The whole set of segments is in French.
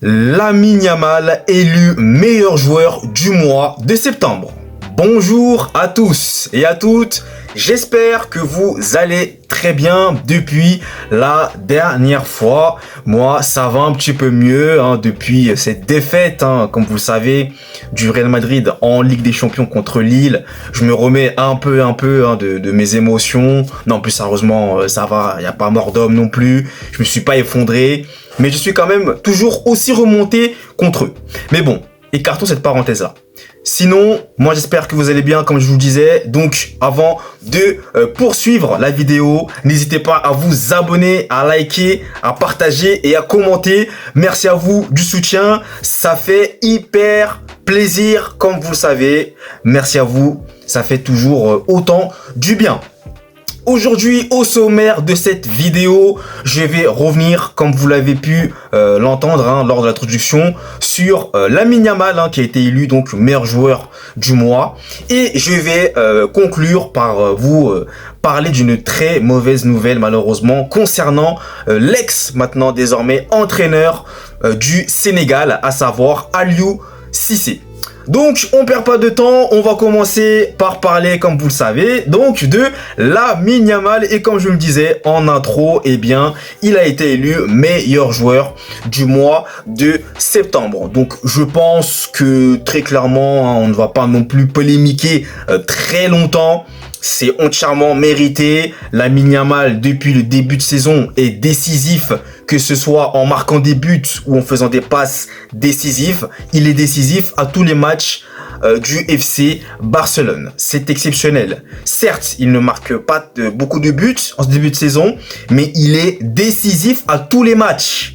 Lamine Yamal élu meilleur joueur du mois de septembre. Bonjour à tous et à toutes, j'espère que vous allez très bien depuis la dernière fois. Moi, ça va un petit peu mieux depuis cette défaite, comme vous le savez, du Real Madrid en Ligue des Champions contre Lille. Je me remets un peu de mes émotions. Non, plus sérieusement, ça va, il n'y a pas mort d'homme non plus. Je me suis pas effondré, mais je suis quand même toujours aussi remonté contre eux. Mais bon, écartons cette parenthèse-là. Sinon, moi j'espère que vous allez bien comme je vous disais. Donc avant de poursuivre la vidéo, n'hésitez pas à vous abonner, à liker, à partager et à commenter. Merci à vous du soutien, ça fait hyper plaisir comme vous le savez. Merci à vous, ça fait toujours autant du bien. Aujourd'hui, au sommaire de cette vidéo, je vais revenir, comme vous l'avez pu l'entendre lors de l'introduction, sur Lamine Yamal qui a été élu donc meilleur joueur du mois. Et je vais conclure par vous parler d'une très mauvaise nouvelle malheureusement concernant l'ex maintenant désormais entraîneur du Sénégal, à savoir Aliou Cissé. Donc, on perd pas de temps, on va commencer par parler, comme vous le savez, donc de Lamine Yamal. Et comme je le disais en intro, eh bien, il a été élu meilleur joueur du mois de septembre. Donc, je pense que très clairement, on ne va pas non plus polémiquer très longtemps. C'est entièrement mérité. Lamine Yamal, depuis le début de saison, est décisif, que ce soit en marquant des buts ou en faisant des passes décisives. Il est décisif à tous les matchs du FC Barcelone. C'est exceptionnel. Certes, il ne marque pas beaucoup de buts en ce début de saison, mais il est décisif à tous les matchs.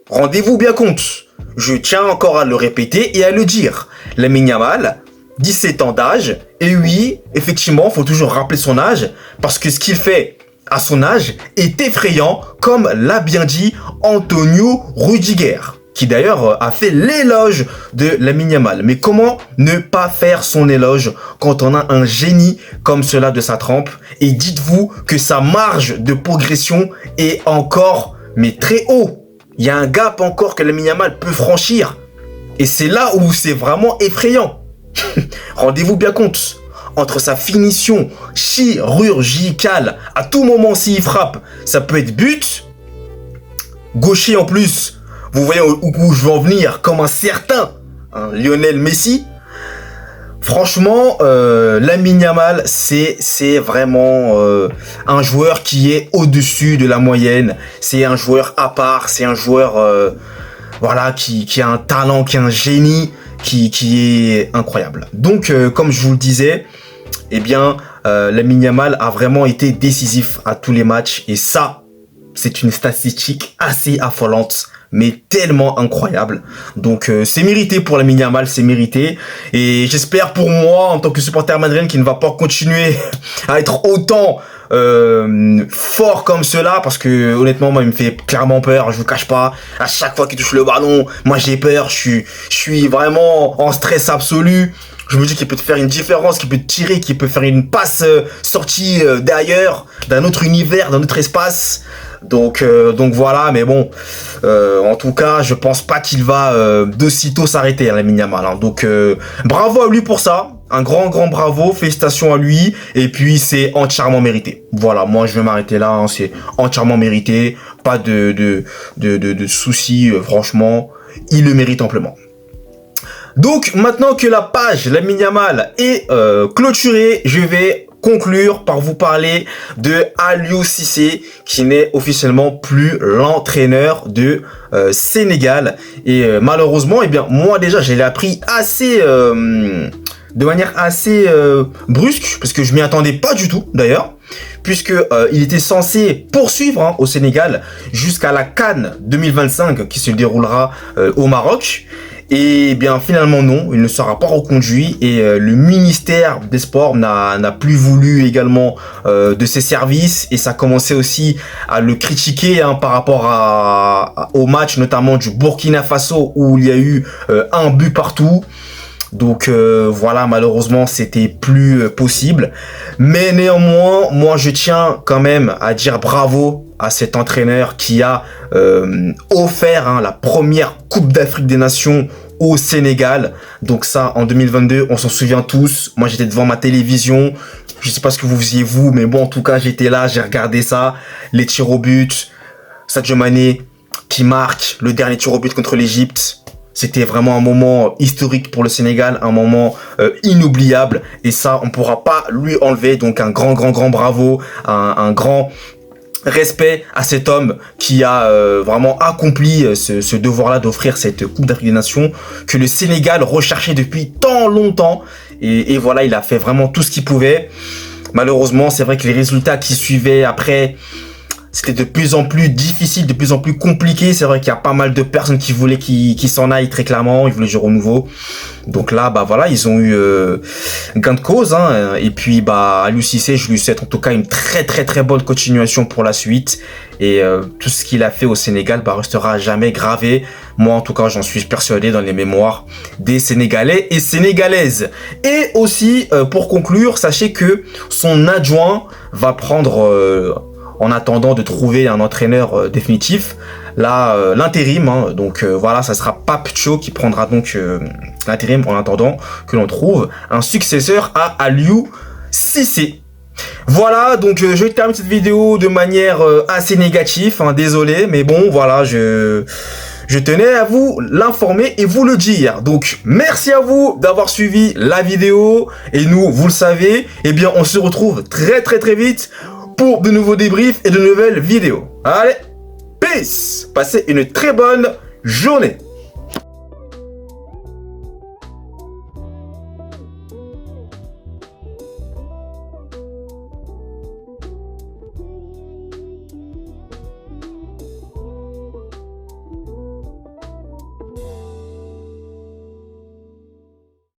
Rendez-vous bien compte. Je tiens encore à le répéter et à le dire. Lamine Yamal, 17 ans d'âge, et oui, effectivement, faut toujours rappeler son âge, parce que ce qu'il fait à son âge est effrayant, comme l'a bien dit Antonio Rudiger, qui d'ailleurs a fait l'éloge de Lamine Yamal. Mais comment ne pas faire son éloge quand on a un génie comme cela de sa trempe? Et dites-vous que sa marge de progression est encore, mais très haut. Il y a un gap encore que Lamine Yamal peut franchir, et c'est là où c'est vraiment effrayant. Rendez-vous bien compte, entre sa finition chirurgicale, à tout moment s'il frappe, ça peut être but, gaucher en plus, vous voyez où je veux en venir, comme un certain Lionel Messi. Franchement, Lamine Yamal, c'est vraiment un joueur qui est au-dessus de la moyenne, c'est un joueur à part, c'est un joueur qui a un talent, qui a un génie, qui est incroyable. Donc, comme je vous le disais, eh bien, Lamine Yamal a vraiment été décisif à tous les matchs. Et ça, c'est une statistique assez affolante, mais tellement incroyable. Donc, c'est mérité pour Lamine Yamal, c'est mérité. Et j'espère pour moi, en tant que supporter madrilène, qu'il ne va pas continuer à être autant fort comme cela, parce que honnêtement moi il me fait clairement peur, je vous cache pas. À chaque fois qu'il touche le ballon, moi j'ai peur, je suis vraiment en stress absolu. Je me dis qu'il peut te faire une différence, qu'il peut te tirer, qu'il peut faire une passe sortie d'ailleurs, d'un autre univers, d'un autre espace. Donc voilà, mais bon, en tout cas, je pense pas qu'il va d'aussitôt s'arrêter, Lamine Yamal. Donc bravo à lui pour ça, un grand bravo, félicitations à lui, et puis c'est entièrement mérité. Voilà, moi je vais m'arrêter là, c'est entièrement mérité, pas de soucis, franchement, il le mérite amplement. Donc maintenant que la page Lamine Yamal est clôturée, je vais conclure par vous parler de Aliou Cissé, qui n'est officiellement plus l'entraîneur de Sénégal. Et malheureusement, eh bien moi déjà je l'ai appris de manière assez brusque, parce que je m'y attendais pas du tout d'ailleurs, puisque il était censé poursuivre au Sénégal jusqu'à la CAN 2025 qui se déroulera au Maroc. Et bien finalement non, il ne sera pas reconduit, et le ministère des Sports n'a plus voulu également de ses services, et ça a commencé aussi à le critiquer par rapport au match notamment du Burkina Faso où il y a eu un but partout. Donc voilà, malheureusement c'était plus possible, mais néanmoins moi je tiens quand même à dire bravo à cet entraîneur qui a offert la première Coupe d'Afrique des Nations au Sénégal. Donc ça, en 2022, on s'en souvient tous. Moi, j'étais devant ma télévision. Je sais pas ce que vous faisiez vous, mais bon, en tout cas, j'étais là, j'ai regardé ça. Les tirs au but, Sadio Mané qui marque le dernier tir au but contre l'Égypte. C'était vraiment un moment historique pour le Sénégal, un moment inoubliable. Et ça, on pourra pas lui enlever. Donc un grand bravo, un grand respect à cet homme qui a vraiment accompli ce devoir-là d'offrir cette Coupe d'Afrique des Nations que le Sénégal recherchait depuis tant longtemps. Et voilà, il a fait vraiment tout ce qu'il pouvait. Malheureusement, c'est vrai que les résultats qui suivaient après, c'était de plus en plus difficile, de plus en plus compliqué. C'est vrai qu'il y a pas mal de personnes qui voulaient qu'il s'en aille très clairement. Ils voulaient jouer au nouveau. Donc là, bah voilà, ils ont eu gain de cause. Et puis, bah, Aliou Cissé, je lui souhaite en tout cas une très bonne continuation pour la suite. Et tout ce qu'il a fait au Sénégal restera jamais gravé. Moi, en tout cas, j'en suis persuadé dans les mémoires des Sénégalais et Sénégalaises. Et aussi, pour conclure, sachez que son adjoint va prendre... en attendant de trouver un entraîneur définitif, là l'intérim, donc voilà, ça sera Pape Thiaw qui prendra donc l'intérim en attendant que l'on trouve un successeur à Aliou Cissé. Voilà, donc je termine cette vidéo de manière assez négative, désolé, mais bon voilà, je tenais à vous l'informer et vous le dire. Donc merci à vous d'avoir suivi la vidéo, et nous, vous le savez, eh bien on se retrouve très vite pour de nouveaux débriefs et de nouvelles vidéos. Allez, peace! Passez une très bonne journée.